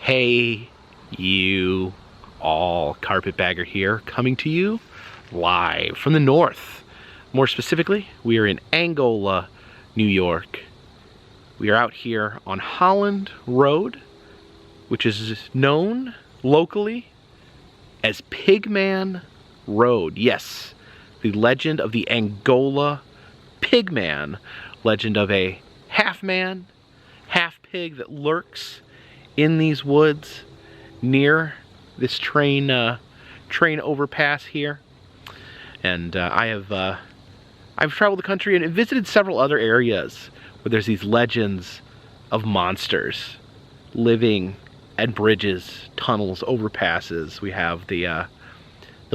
Hey, you all, Carpetbagger here, coming to you live from the north. More specifically, we are in Angola, New York. We are out here on Holland Road, which is known locally as Pigman Road. Yes, the legend of the Angola Pigman, legend of a half-man, half-pig that lurks in these woods near this train overpass here. And I've traveled the country and visited several other areas where there's these legends of monsters living at bridges, tunnels, overpasses. We have the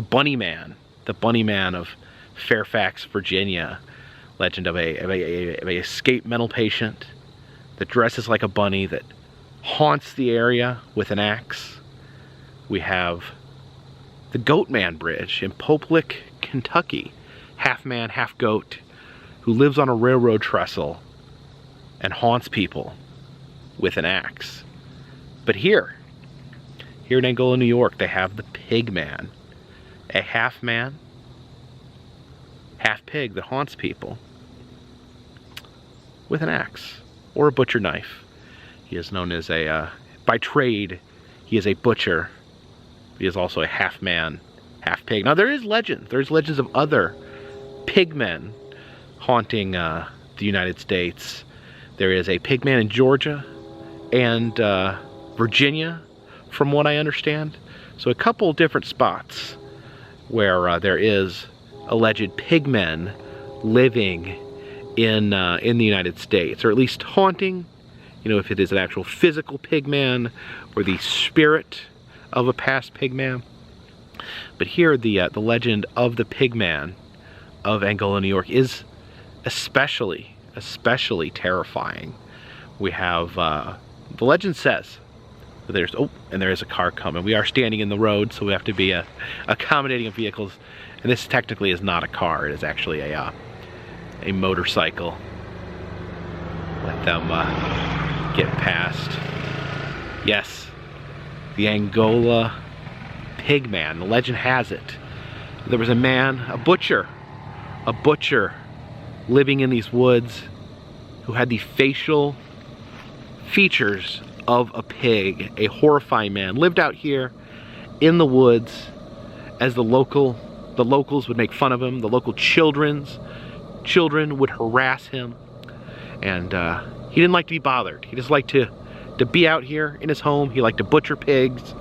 Bunny Man of Fairfax, Virginia, legend of a escaped mental patient that dresses like a bunny that haunts the area with an axe. We have the Goat Man Bridge in Poplick, Kentucky, half man, half goat, who lives on a railroad trestle and haunts people with an axe. But here in Angola, New York, they have the Pigman, a half man, half pig that haunts people with an axe or a butcher knife. He is known as by trade, he is a butcher. He is also a half man, half pig. Now there is legends. There's legends of other pigmen haunting the United States. There is a pigman in Georgia and Virginia, from what I understand. So a couple different spots where there is alleged pigmen living in the United States, or at least haunting. You know, if it is an actual physical pigman or the spirit of a past pigman. But here, the legend of the Pigman of Angola, New York is especially terrifying. We have, the legend says that there is a car coming. We are standing in the road, so we have to be accommodating of vehicles. And this technically is not a car. It is actually a motorcycle. Let them get past. Yes, the Angola Pigman. The legend has it there was a man, a butcher living in these woods who had the facial features of a pig. A horrifying man lived out here in the woods as the locals would make fun of him. The local children would harass him, and he didn't like to be bothered. He just liked to be out here in his home. He liked to butcher pigs.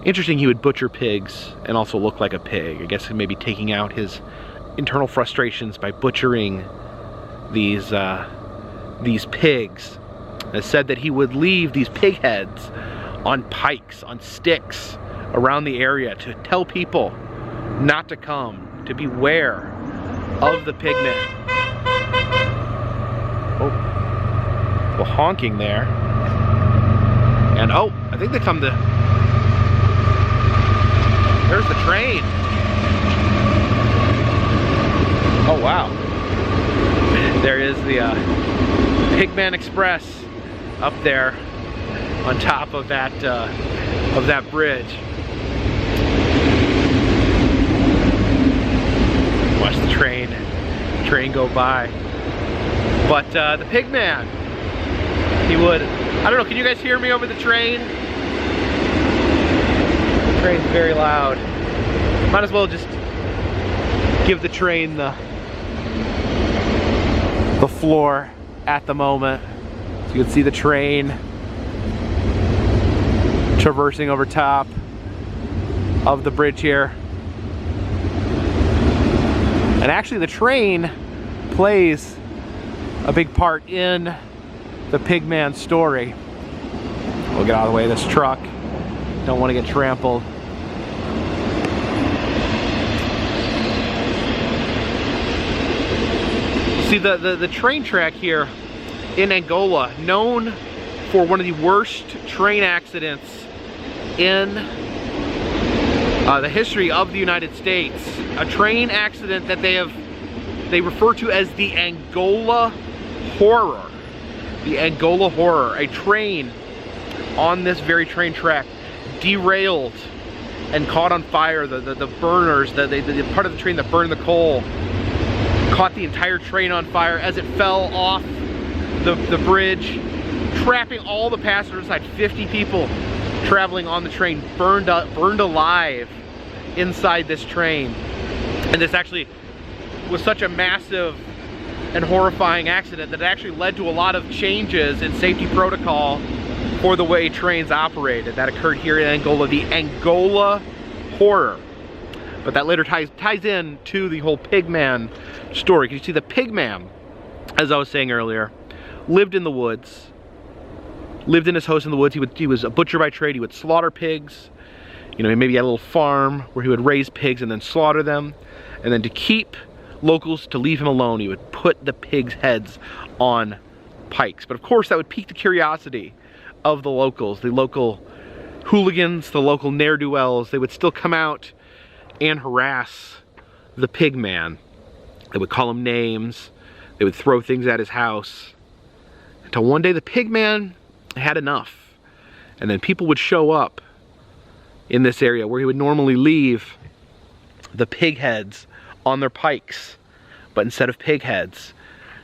Interesting, he would butcher pigs and also look like a pig. I guess maybe taking out his internal frustrations by butchering these pigs. It said that he would leave these pig heads on pikes, on sticks around the area to tell people not to come, to beware of the pigman. Oh, the honking there. And oh, I think they come to... There's the train. Oh wow. There is the Pigman Express up there on top of that bridge. Watch the train go by. But the Pigman, he would, I don't know, can you guys hear me over the train? The train's very loud. Might as well just give the train the floor at the moment. So you can see the train traversing over top of the bridge here. And actually the train plays a big part in the Pigman story. We'll get out of the way of this truck. Don't want to get trampled. See, the train track here in Angola, known for one of the worst train accidents in the history of the United States. A train accident that they refer to as the Angola Horror. The Angola Horror. A train on this very train track derailed and caught on fire. The burners, the part of the train that burned the coal, caught the entire train on fire as it fell off the bridge, trapping all the passengers inside. 50 people traveling on the train burned alive inside this train. And this actually was such a massive and horrifying accident that it actually led to a lot of changes in safety protocol for the way trains operated. That occurred here in Angola, the Angola horror. But that later ties in to the whole Pigman story. Because you see, the Pigman, as I was saying earlier, lived in the woods, lived in his house in the woods. He was a butcher by trade. He would slaughter pigs. You know, maybe he had a little farm where he would raise pigs and then slaughter them. And then to keep locals to leave him alone, he would put the pigs' heads on pikes. But of course, that would pique the curiosity of the locals, the local hooligans, the local ne'er-do-wells. They would still come out and harass the Pigman. They would call him names. They would throw things at his house. Until one day the Pigman had enough. And then people would show up in this area where he would normally leave the pig heads on their pikes. But instead of pig heads,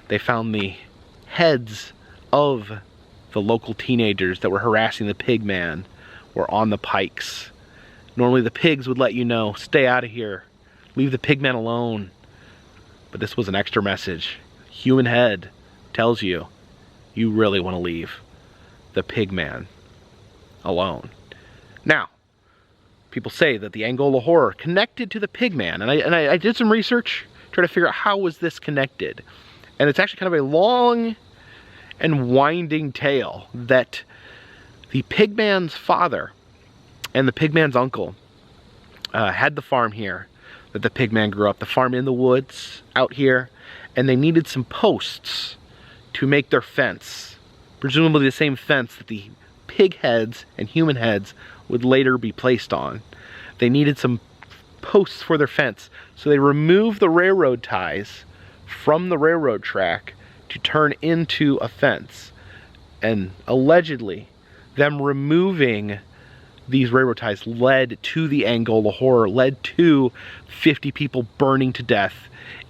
they found the heads of the local teenagers that were harassing the Pigman were on the pikes. Normally the pigs would let you know, stay out of here, leave the Pigman alone. But this was an extra message. Human head tells you, you really want to leave the Pigman alone. Now, people say that the Angola horror connected to the Pigman, and I did some research, try to figure out how was this connected. And it's actually kind of a long and winding tale that the Pigman's father and the Pigman's uncle had the farm here that the Pigman grew up, the farm in the woods out here, and they needed some posts to make their fence, presumably the same fence that the pig heads and human heads would later be placed on. They needed some posts for their fence, so they removed the railroad ties from the railroad track to turn into a fence. And allegedly, them removing these railroad ties led to the Angola horror, led to 50 people burning to death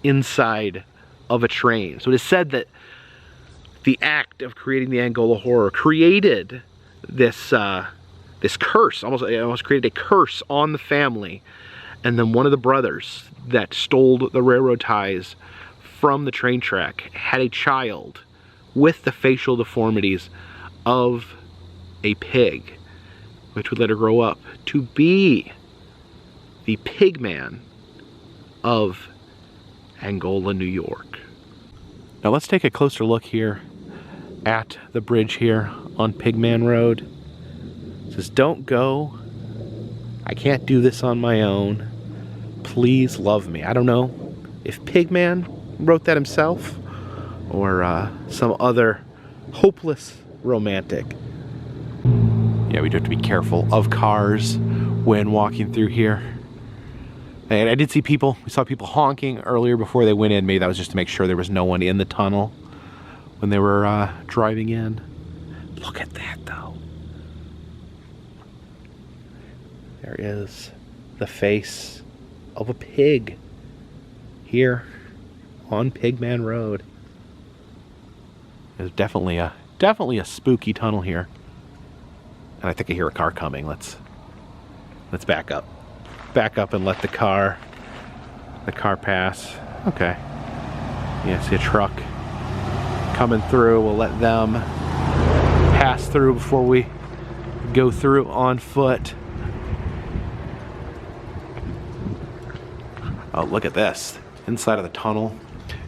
inside of a train. So it is said that the act of creating the Angola horror created this curse, almost created a curse on the family. And then one of the brothers that stole the railroad ties from the train track had a child with the facial deformities of a pig, which would later grow up to be the Pigman of Angola, New York. Now let's take a closer look here at the bridge here on Pigman Road. It says, "Don't go. I can't do this on my own. Please love me." I don't know if Pigman wrote that himself or some other hopeless romantic. Yeah, we do have to be careful of cars when walking through here. And I did see people, we saw people honking earlier before they went in. Maybe that was just to make sure there was no one in the tunnel when they were driving in. Look at that though. There is the face of a pig here on Pigman Road. There's definitely a spooky tunnel here. And I think I hear a car coming. Let's back up. Back up and let the car pass. Okay. Yeah, see a truck coming through. We'll let them pass through before we go through on foot. Oh, look at this. Inside of the tunnel.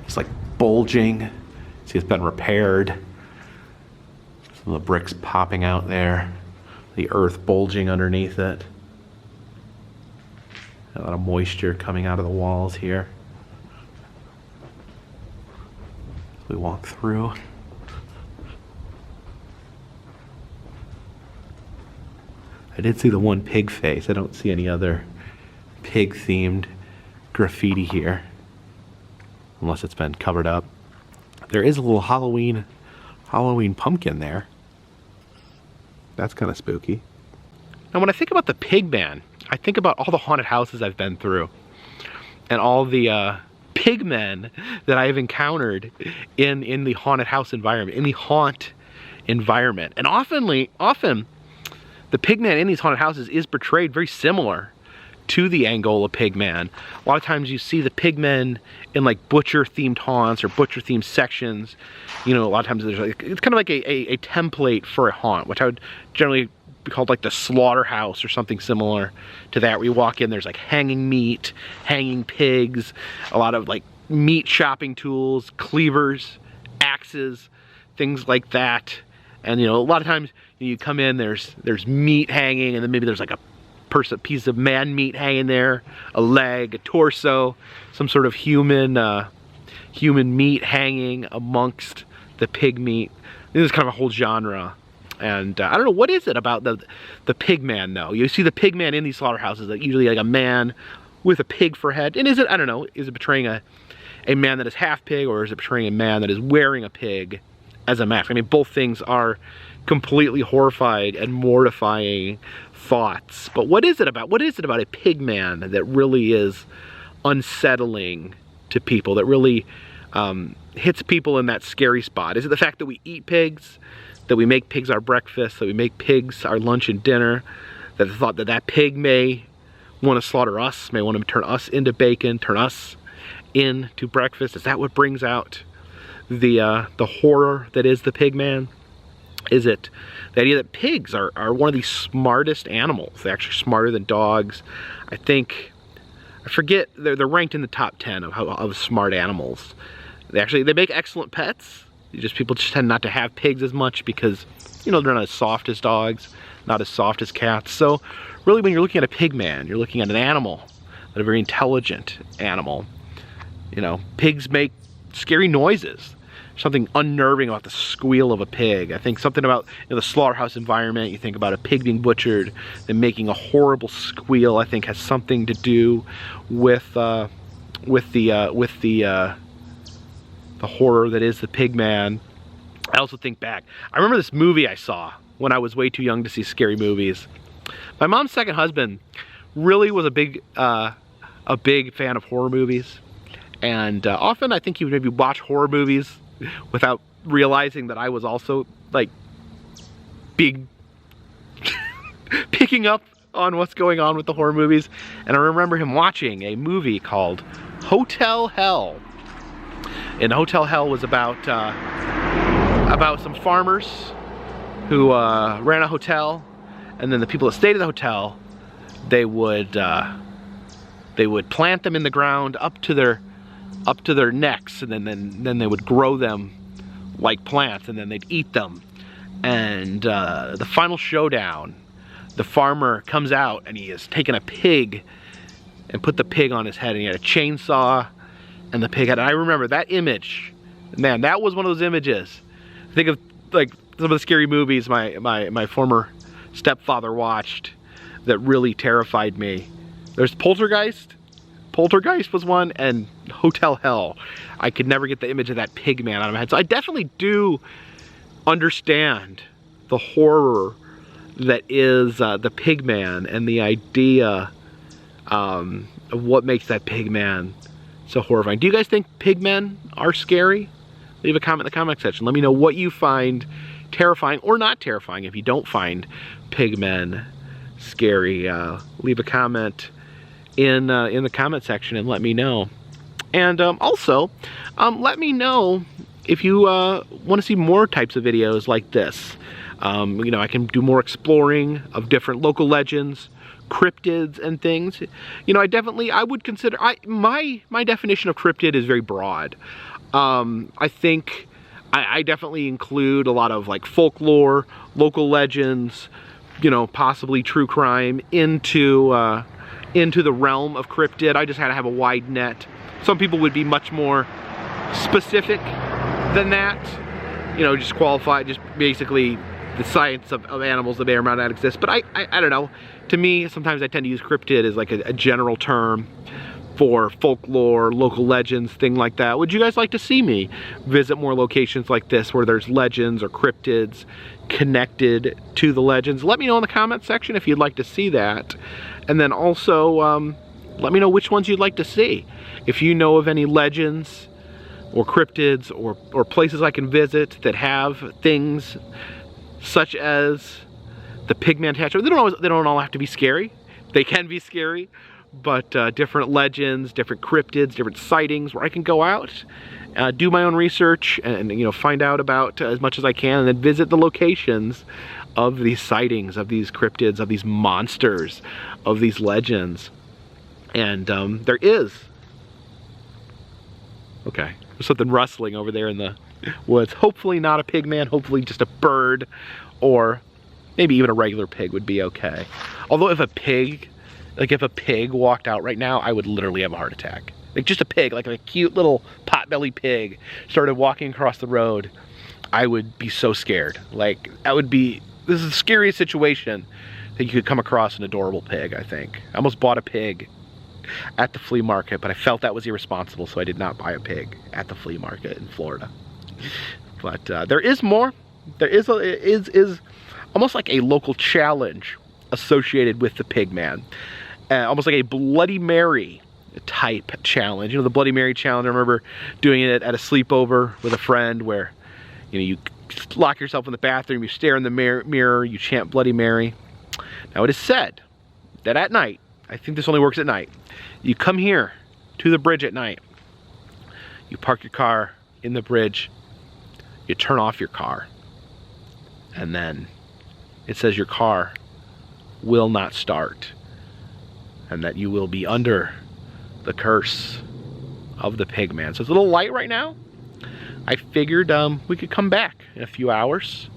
It's like bulging. See, it's been repaired. Some of the bricks popping out there. The earth bulging underneath it. A lot of moisture coming out of the walls here. We walk through. I did see the one pig face. I don't see any other pig-themed graffiti here, unless it's been covered up. There is a little Halloween pumpkin there. That's kind of spooky. Now when I think about the Pigman, I think about all the haunted houses I've been through and all the pigmen that I have encountered in the haunted house environment, in the haunt environment. And often the pigman in these haunted houses is portrayed very similar to the Angola Pigman. A lot of times you see the pigmen in like butcher themed haunts or butcher themed sections. You know, a lot of times there's like, it's kind of like a template for a haunt, which I would generally be called like the slaughterhouse or something similar to that, where you walk in, there's like hanging meat, hanging pigs, a lot of like meat chopping tools, cleavers, axes, things like that. And you know, a lot of times you come in, there's meat hanging, and then maybe there's like a piece of man meat hanging there, a leg, a torso, some sort of human meat hanging amongst the pig meat. This is kind of a whole genre. And I don't know, what is it about the pigman though? You see the pigman in these slaughterhouses, that usually like a man with a pig for head. And is it, I don't know, is it portraying a man that is half pig, or is it portraying a man that is wearing a pig as a mask? I mean, both things are completely horrified and mortifying thoughts. But what is it about a pigman that really is unsettling to people, that really hits people in that scary spot? Is it the fact that we eat pigs, that we make pigs our breakfast, that we make pigs our lunch and dinner, that the thought that that pig may want to slaughter us, may want to turn us into bacon, turn us into breakfast? Is that what brings out the horror that is the pigman? Is it the idea that pigs are one of the smartest animals? They're actually smarter than dogs. I forget, they're ranked in the top 10 of smart animals. They make excellent pets. People just tend not to have pigs as much because, you know, they're not as soft as dogs, not as soft as cats. So really, when you're looking at a pigman, you're looking at an animal, a very intelligent animal. You know, pigs make scary noises. Something unnerving about the squeal of a pig. I think something about, you know, the slaughterhouse environment. You think about a pig being butchered, then making a horrible squeal. I think has something to do with the horror that is the pigman. I also think back. I remember this movie I saw when I was way too young to see scary movies. My mom's second husband really was a big fan of horror movies, and often I think he would maybe watch horror movies without realizing that I was also like picking up on what's going on with the horror movies. And I remember him watching a movie called Hotel Hell. And Hotel Hell was about some farmers who ran a hotel, and then the people that stayed at the hotel, they would plant them in the ground up to their necks, and then they would grow them like plants, and then they'd eat them. And the final showdown, the farmer comes out and he has taken a pig and put the pig on his head, and he had a chainsaw, and the pig had, and I remember that image. Man, that was one of those images. Think of like some of the scary movies my former stepfather watched that really terrified me. There's Poltergeist. Poltergeist was one, and Hotel Hell. I could never get the image of that pig man out of my head. So I definitely do understand the horror that is the pig man, and the idea of what makes that pig man so horrifying. Do you guys think pig men are scary? Leave a comment in the comment section. Let me know what you find terrifying or not terrifying. If you don't find pig men scary, leave a comment in the comment section and let me know. And also, let me know if you want to see more types of videos like this. You know, I can do more exploring of different local legends, cryptids and things. You know, I would consider, my definition of cryptid is very broad. I think I definitely include a lot of like folklore, local legends, you know, possibly true crime into the realm of cryptid. I just had to have a wide net. Some people would be much more specific than that. You know, just qualify, just basically the science of animals that may or may not exist. But I don't know. To me, sometimes I tend to use cryptid as like a general term for folklore, local legends, thing like that? Would you guys like to see me visit more locations like this where there's legends or cryptids connected to the legends? Let me know in the comment section if you'd like to see that. And then also, let me know which ones you'd like to see. If you know of any legends or cryptids or places I can visit that have things such as the Pigman tattoo. They don't all have to be scary. They can be scary, but different legends, different cryptids, different sightings where I can go out, do my own research, and find out about as much as I can, and then visit the locations of these sightings, of these cryptids, of these monsters, of these legends. And there is, okay, there's something rustling over there in the woods. Hopefully not a pigman, hopefully just a bird, or maybe even a regular pig would be okay. Although if a pig walked out right now, I would literally have a heart attack. Like just a pig, like a cute little pot-bellied pig started walking across the road, I would be so scared. Like, this is the scariest situation that you could come across an adorable pig, I think. I almost bought a pig at the flea market, but I felt that was irresponsible, so I did not buy a pig at the flea market in Florida. But there is more. There is almost like a local challenge associated with the Pigman. Almost like a Bloody Mary type challenge. The Bloody Mary challenge, I remember doing it at a sleepover with a friend where, you lock yourself in the bathroom, you stare in the mirror, you chant Bloody Mary. Now it is said that at night, I think this only works at night, you come here to the bridge at night, you park your car in the bridge, you turn off your car, and then it says your car will not start, and that you will be under the curse of the Pigman. So it's a little light right now. I figured we could come back in a few hours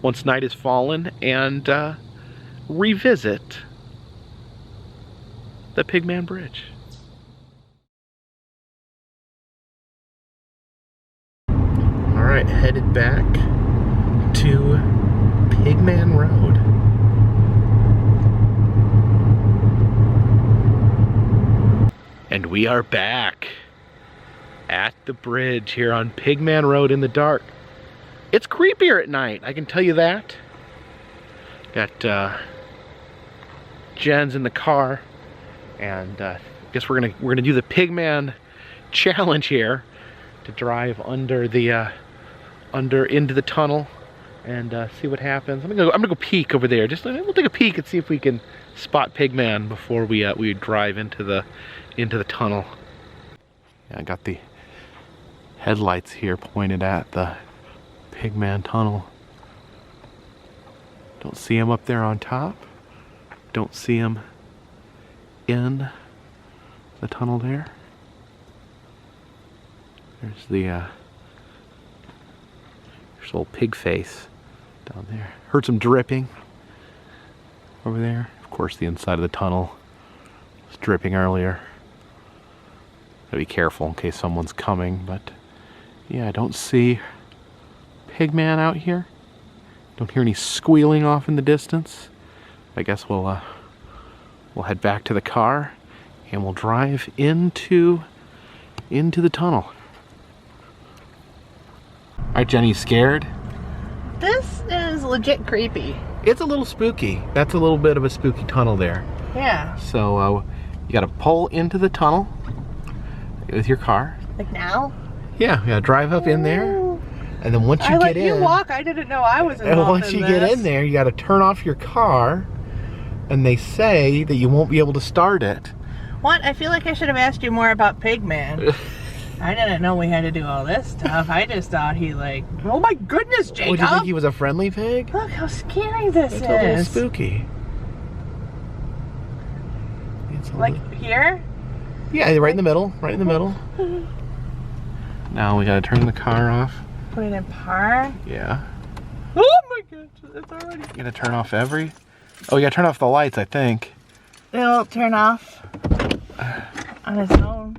once night has fallen and revisit the Pigman Bridge. All right, headed back to Pigman Road. And we are back at the bridge here on Pigman Road in the dark. It's creepier at night, I can tell you that. Got Jen's in the car, and guess we're gonna do the Pigman challenge here to drive under the into the tunnel and see what happens. I'm gonna go peek over there. We'll take a peek and see if we can spot Pigman before we drive into the tunnel. Yeah, I got the headlights here pointed at the Pigman tunnel. Don't see him up there on top. Don't see him in the tunnel there. There's the there's old pig face down there. Heard some dripping over there. Of course, the inside of the tunnel was dripping earlier. Gotta be careful in case someone's coming, but yeah, I don't see Pigman out here. Don't hear any squealing off in the distance. I guess we'll head back to the car and we'll drive into the tunnel. Alright, Jenny, you scared? This is legit creepy. It's a little spooky. That's a little bit of a spooky tunnel there. Yeah. So you gotta pull into the tunnel with your car. Like now? Yeah, you gotta drive up in there. And then once you get in... I let you walk, I didn't know I was involved. And once you get in there, you gotta turn off your car, and they say that you won't be able to start it. What? I feel like I should have asked you more about Pigman. I didn't know we had to do all this stuff. I just thought he oh my goodness, Jacob! What, do you think he was a friendly pig? Look how scary this is. It's a little spooky. Like here? Yeah, right in the middle, right in the middle. Now we gotta turn the car off. Put it in park? Yeah. Oh my gosh, it's already... You gotta turn off Oh, you gotta turn off the lights, I think. It'll turn off on its own.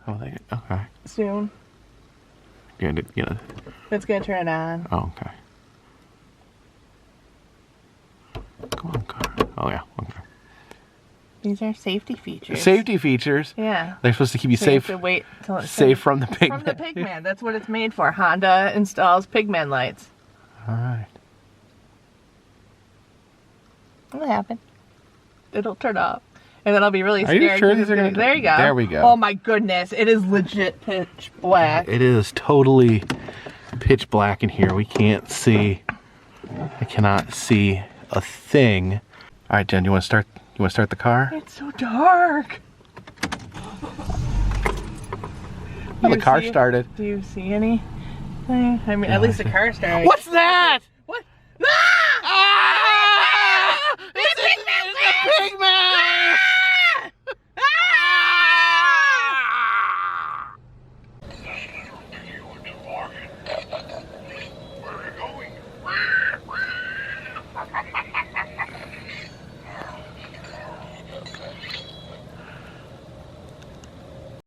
Oh, okay. Soon. It's gonna turn it on. Oh, okay. Come on, car. Oh, yeah, okay. These are safety features. Safety features. Yeah. They're supposed to keep you So safe. You have to wait till it's safe from the Pigman. From the Pigman. That's what it's made for. Honda installs Pigman lights. All right. What happened? It'll turn off. And then I'll be really Are scared. you sure these are gonna... There you go. There we go. Oh my goodness. It is legit pitch black. It is totally pitch black in here. We can't see. I cannot see a thing. All right, Jen, you want to start? You want to start the car? It's so dark. Well, the car started. Do you see anything? I mean, at least the car started. What's that?